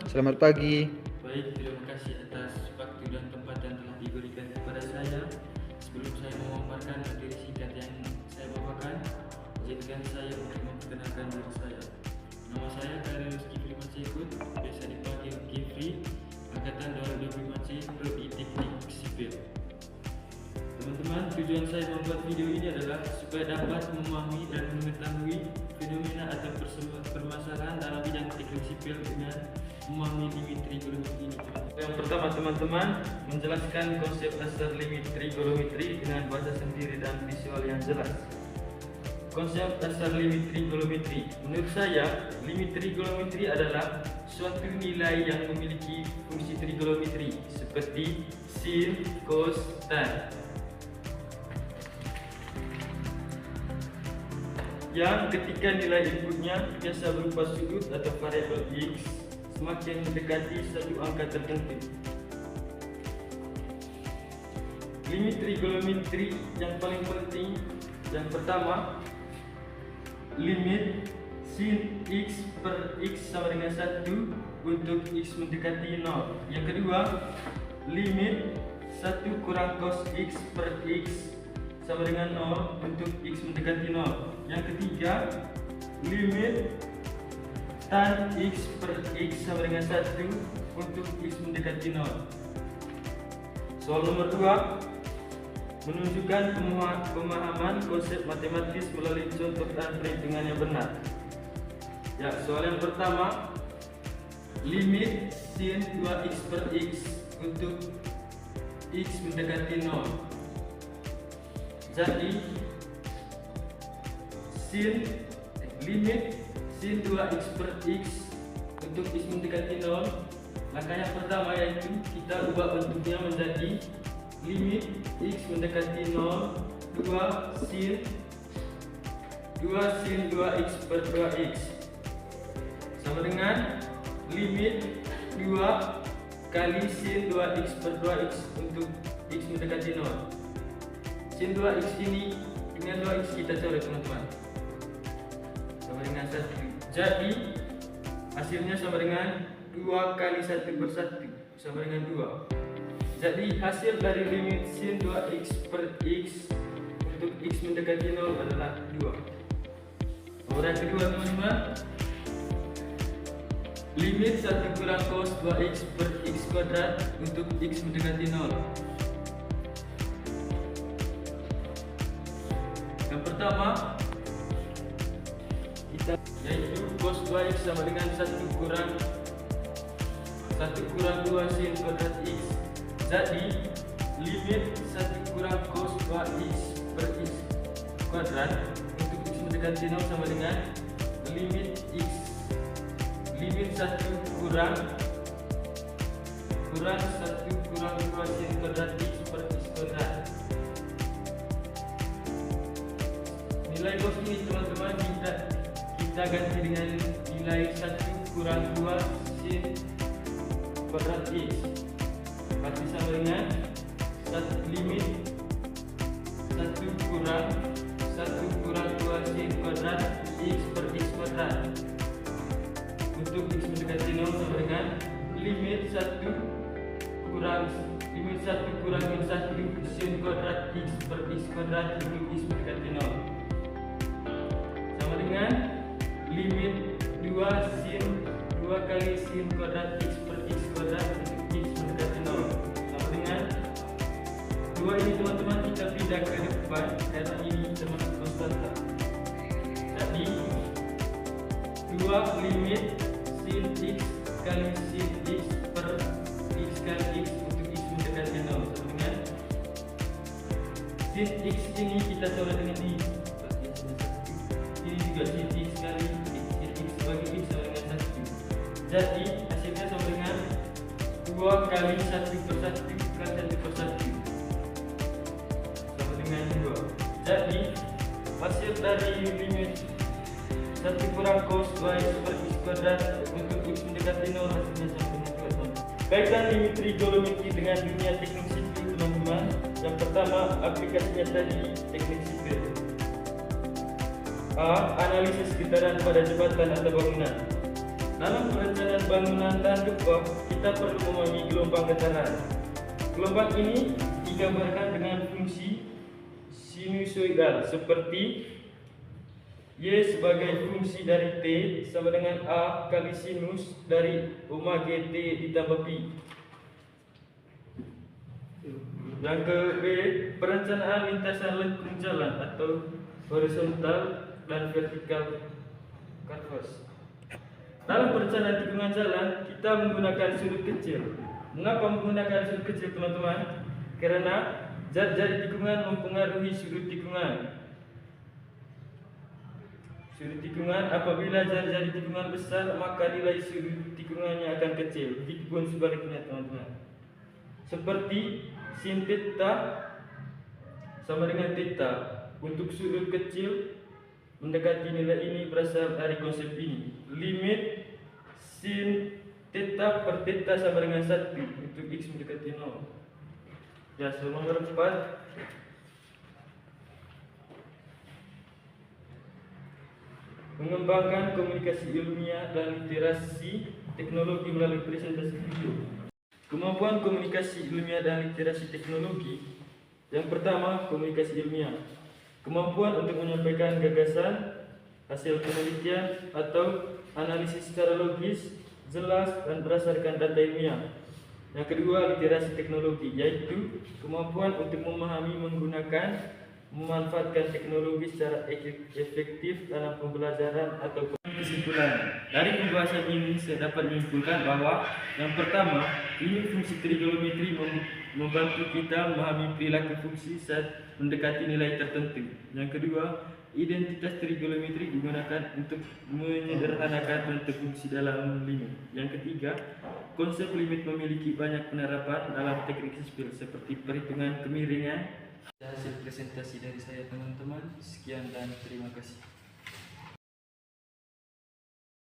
Selamat pagi. Baik, terima kasih atas waktu dan tempat yang telah diberikan kepada saya. Sebelum saya memaparkan materi singkat yang saya bawakan, izinkan saya untuk memperkenalkan diri saya. Nama saya Kairul Rizky Firman Syaikut, biasa dipanggil Kifri, angkatan 2025C, Prodi Teknik Sipil. Teman-teman, tujuan saya membuat video ini adalah supaya dapat memahami dan mengetahui fenomena atau permasalahan dalam bidang teknik sipil dengan memahami limit trigonometri ini. Yang pertama, teman-teman menjelaskan konsep dasar limit trigonometri dengan bahasa sendiri dan visual yang jelas. Konsep dasar limit trigonometri, menurut saya, limit trigonometri adalah suatu nilai yang memiliki fungsi trigonometri seperti sin, cos, tan, yang ketika nilai inputnya biasa berupa sudut atau variabel x semakin mendekati satu angka tertentu. Limit trigonometri yang paling penting yang pertama, limit sin x per x sama dengan 1 untuk x mendekati 0. Yang kedua, limit 1 kurang cos x per x sama dengan 0 untuk x mendekati 0. Yang ketiga, limit tan x per x sama dengan 1 untuk x mendekati 0. Soal nomor 2 menunjukkan pemahaman konsep matematis melalui contoh dan perhitungan yang benar. Ya, soal yang pertama, limit sin 2x per x untuk x mendekati 0. Jadi limit sin 2x per x untuk x mendekati 0, langkah yang pertama yaitu kita ubah bentuknya menjadi limit x mendekati 0 2 sin 2x per 2x sama dengan limit 2 kali sin 2x per 2x untuk x mendekati 0. Sin 2x ini dengan 2x kita coret, teman-teman, sama dengan 1. Jadi hasilnya sama dengan 2 kali 1 per 1 sama dengan 2. Jadi hasil dari limit sin 2x per x untuk x mendekati 0 adalah 2. Nomor yang kedua, teman-teman, limit 1 kurang cos 2x per x kuadrat untuk x mendekati 0. Yang pertama, yaitu cos 2x sama dengan 1 kurang 2 sin kuadrat x. Jadi limit 1 kurang cos 2x per x kuadrat untuk x mendekati 0 sama dengan limit 1 kurang 2 sin kuadrat x per x kuadrat. Nilai cos ini, teman-teman, kita ganti dengan nilai 1 kurang 2 sin kuadrat x, berarti sama dengan limit 1 kurang 2 sin kuadrat x per x kuadrat untuk x mendekati 0 sama dengan limit 1 kurang 1 sin kuadrat x per x kuadrat untuk x mendekati 0 sama dengan limit 2 kali sin kuadrat x per x kuadrat untuk x mendekati 0 sama dengan 2 ini, teman-teman, kita pindah ke depan karena ini termasuk konstanta. Jadi 2 limit sin x kali sin x per x kali x untuk x mendekati 0 sama dengan sin x ini kita coret dengan ini juga sin x kali sin x bagi x sama dengan 1. Jadi hasilnya sama dengan 2 kali 1 per 1 kali 1 per 1 sama dengan 2. Jadi hasil dari limit 1 kurang cos 2x per x kuadrat untuk x mendekati 0 hasilnya sama dengan 2. Kaitan limit trigonometri dengan dunia teknik sipil, teman-teman. Yang pertama, aplikasinya tadi teknik sipil. A. Analisis getaran pada jembatan atau bangunan. Dalam perencanaan bangunan tahan gempa, kita perlu memahami gelombang getaran. Gelombang ini digambarkan dengan fungsi sinusoidal seperti Y sebagai fungsi dari T sama dengan A kali sinus dari omega T ditambah Pi. Yang ke B, perencanaan lintasan lengkung jalan atau horizontal dan vertikal curves. Dalam perencanaan tikungan jalan, kita menggunakan sudut kecil. Mengapa menggunakan sudut kecil, teman-teman? Karena jari-jari tikungan mempengaruhi sudut tikungan. Sudut tikungan, apabila jari-jari tikungan besar, maka nilai sudut tikungannya akan kecil. Begitupun sebaliknya, teman-teman. Seperti sin theta sama dengan theta. Untuk sudut kecil mendekati nilai ini berasal dari konsep ini. Limit sin theta per theta sama dengan 1 untuk x mendekati 0. Ya, nomor 4. Mengembangkan komunikasi ilmiah dan literasi teknologi melalui presentasi video. Kemampuan komunikasi ilmiah dan literasi teknologi. Yang pertama, komunikasi ilmiah. Kemampuan untuk menyampaikan gagasan, hasil penelitian atau analisis secara logis, jelas dan berdasarkan data ilmiah. Yang kedua, literasi teknologi, yaitu kemampuan untuk memahami, menggunakan, memanfaatkan teknologi secara efektif dalam pembelajaran atau kesimpulan. Dari pembahasan ini saya dapat menyimpulkan bahwa yang pertama, ini fungsi trigonometri membantu kita memahami perilaku fungsi saat mendekati nilai tertentu. Yang kedua, identitas trigonometri digunakan untuk menyederhanakan bentuk fungsi dalam limit. Yang ketiga, konsep limit memiliki banyak penerapan dalam teknik sipil seperti perhitungan kemiringan. Hasil presentasi dari saya, teman-teman. Sekian dan terima kasih.